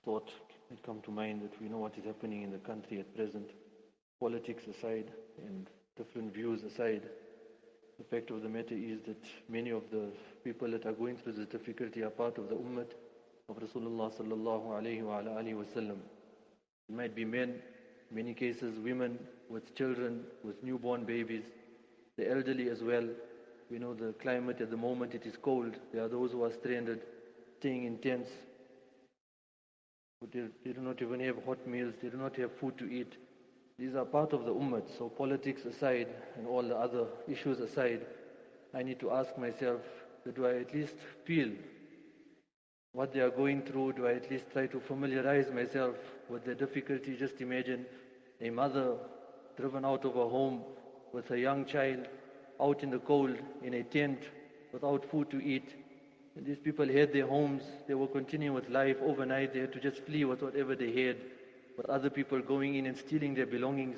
thought had come to mind that we know what is happening in the country at present. Politics aside and different views aside, the fact of the matter is that many of the people that are going through this difficulty are part of the Ummah of Rasulullah sallallahu alayhi wa alihi wasallam. It might be men, in many cases women with children, with newborn babies, the elderly as well. We know the climate at the moment, it is cold. There are those who are stranded, staying in tents. They do not even have hot meals, they do not have food to eat. These are part of the Ummah. So politics aside and all the other issues aside, I need to ask myself, do I at least feel what they are going through? Do I at least try to familiarize myself with the difficulty? Just imagine a mother driven out of her home with a young child, out in the cold, in a tent, without food to eat. And these people had their homes, they were continuing with life overnight, they had to just flee with whatever they had, with other people going in and stealing their belongings.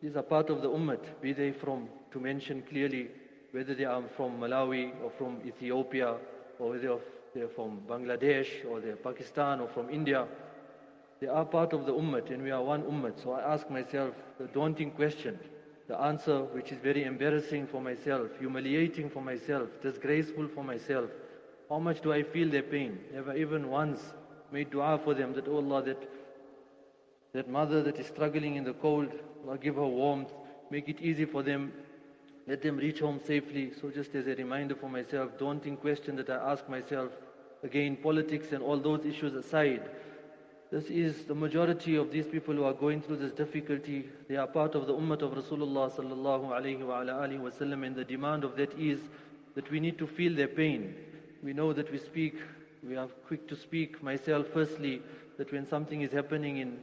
These are part of the Ummah, be they from, to mention clearly, whether they are from Malawi or from Ethiopia, or whether they're from Bangladesh or they're Pakistan or from India. They are part of the Ummah and we are one Ummah. So I ask myself the daunting question, the answer which is very embarrassing for myself, humiliating for myself, disgraceful for myself. How much do I feel their pain? Never even once made dua for them that, oh Allah, that mother that is struggling in the cold, Allah give her warmth, make it easy for them, let them reach home safely. So just as a reminder for myself, daunting question that I ask myself, again, politics and all those issues aside, this is the majority of these people who are going through this difficulty. They are part of the Ummah of Rasulullah sallallahu alayhi wa alihi wasallam, and the demand of that is that we need to feel their pain. We know that we are quick to speak, myself firstly, that when something is happening in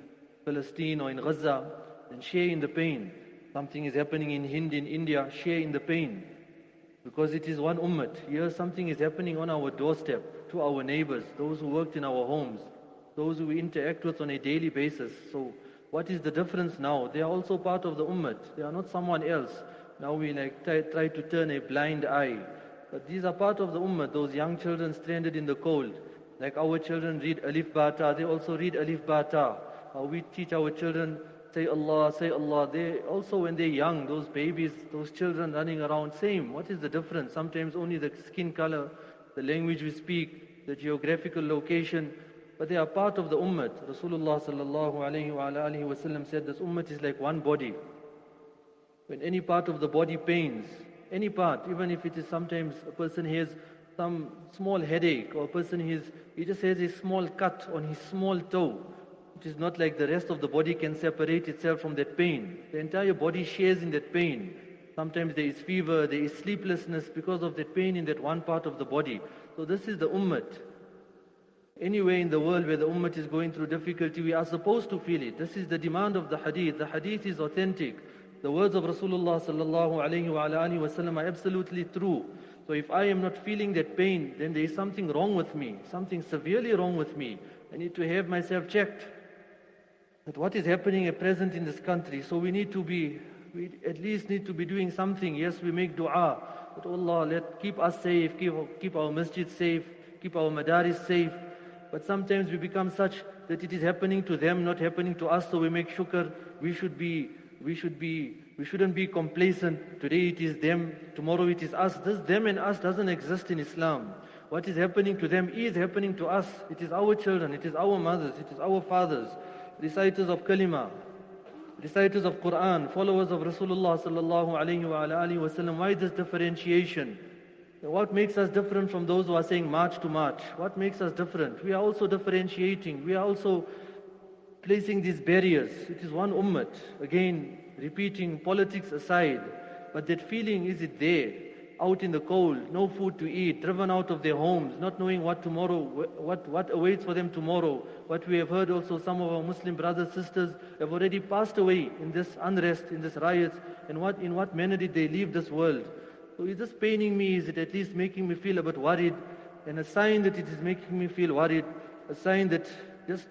Palestine or in Gaza, then share in the pain. Something is happening in Hind, in India, share in the pain. Because it is one Ummah. Here something is happening on our doorstep, to our neighbors, those who worked in our homes, those who we interact with on a daily basis. So what is the difference now? They are also part of the Ummah. They are not someone else. Now we try to turn a blind eye. But these are part of the Ummah, those young children stranded in the cold. Like our children read Alif Ba Ta, they also read Alif Ba Ta. We teach our children, say Allah, say Allah. They also, when they're young, those babies, those children running around, same. What is the difference? Sometimes only the skin color, the language we speak, the geographical location, but they are part of the Ummah. Rasulullah sallallahu alayhi wa alihi wa sallam said, this Ummah is like one body. When any part of the body pains, any part, even if it is sometimes a person has some small headache, or a person he just has a small cut on his small toe. It is not like the rest of the body can separate itself from that pain. The entire body shares in that pain. Sometimes there is fever, there is sleeplessness because of that pain in that one part of the body. So this is the Ummah. Anywhere in the world where the Ummah is going through difficulty, we are supposed to feel it. This is the demand of the Hadith. The Hadith is authentic. The words of Rasulullah sallallahu alayhi wa alihi wa sallam are absolutely true. So if I am not feeling that pain, then there is something wrong with me, something severely wrong with me. I need to have myself checked. That what is happening at present in this country, so we at least need to be doing something. Yes, we make dua, but Allah, keep us safe, keep our masjid safe, keep our madaris safe. But sometimes we become such that it is happening to them, not happening to us, so we make shukr. We shouldn't be complacent. Today it is them, tomorrow it is us. This them and us doesn't exist in Islam. What is happening to them is happening to us. It is our children, it is our mothers, it is our fathers, reciters of kalima, reciters of Quran, followers of Rasulullah sallallahu alayhi wa alihi wa sallam. Why this differentiation? What makes us different from those who are saying march to march? What makes us different? We are also differentiating. We are also placing these barriers. It is one Ummah. Again, repeating, politics aside, but that feeling, is it there? Out in the cold, no food to eat, driven out of their homes, not knowing what awaits for them tomorrow. What we have heard also, some of our Muslim brothers, sisters have already passed away in this unrest, in this riots, and in what manner did they leave this world? So is this paining me? Is it at least making me feel a bit worried? And a sign that it is making me feel worried, a sign that just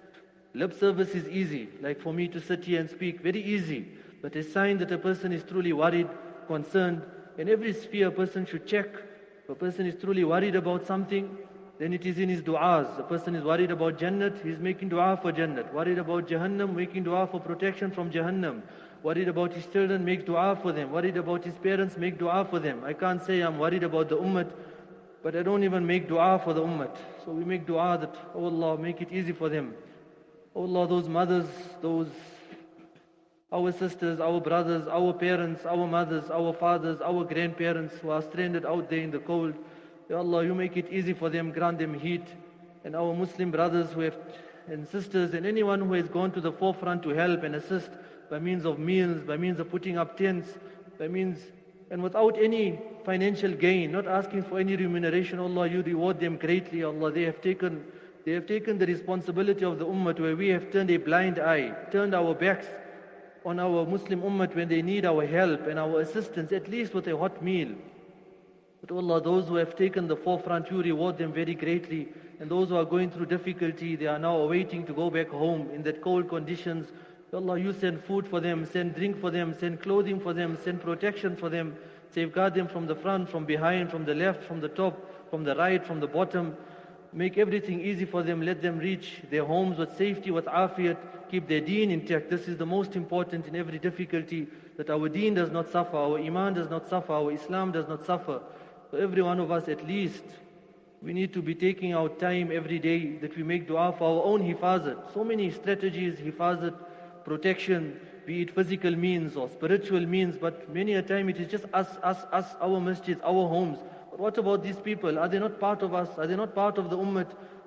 lip service is easy, like for me to sit here and speak, very easy. But a sign that a person is truly worried, concerned. In every sphere, a person should check. If a person is truly worried about something, Then it is in his du'as. The person is worried about Jannat, he's making dua for Jannat. Worried about Jahannam, making dua for protection from Jahannam. Worried about his children, make dua for them. Worried about his parents, make dua for them. I can't say I'm worried about the ummah, but I don't even make dua for the ummah. So we make dua that, oh Allah, make it easy for them. Oh Allah, those mothers, our sisters, our brothers, our parents, our mothers, our fathers, our grandparents who are stranded out there in the cold. Ya Allah, you make it easy for them, grant them heat. And our Muslim brothers and sisters and anyone who has gone to the forefront to help and assist by means of meals, by means of putting up tents, and without any financial gain, not asking for any remuneration. Allah, you reward them greatly. Allah, they have taken the responsibility of the ummah where we have turned a blind eye, turned our backs on our Muslim ummah when they need our help and our assistance, at least with a hot meal. But Allah, those who have taken the forefront, you reward them very greatly. And those who are going through difficulty, they are now awaiting to go back home in that cold conditions. Allah, you send food for them, send drink for them, send clothing for them, send protection for them. Safeguard them from the front, from behind, from the left, from the top, from the right, from the bottom. Make everything easy for them. Let them reach their homes with safety, with afiyat. Keep their deen intact. This is the most important in every difficulty, that our deen does not suffer, our iman does not suffer, our Islam does not suffer. So every one of us, at least, we need to be taking our time every day that we make dua for our own hifazat. So many strategies, hifazat, protection, be it physical means or spiritual means, but many a time it is just us, our masjids, our homes. But what about these people? Are they not part of us? Are they not part of the ummah?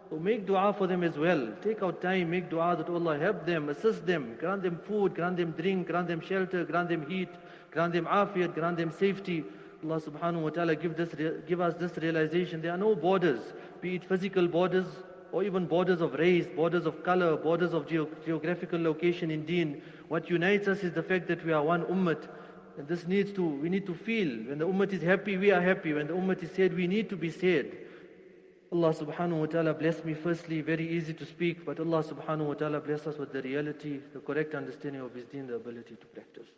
So make dua for them as well. Take out time, make dua that Allah help them, assist them, grant them food, grant them drink, grant them shelter, grant them heat, grant them afiyat, grant them safety. Allah subhanahu wa ta'ala give us this realization. There are no borders, be it physical borders or even borders of race, borders of color, borders of geographical location in deen. What unites us is the fact that we are one ummah. And we need to feel, when the ummah is happy, we are happy. When the ummah is sad, we need to be sad. Allah subhanahu wa ta'ala bless me firstly, very easy to speak, but Allah subhanahu wa ta'ala bless us with the reality, the correct understanding of His deen, the ability to practice.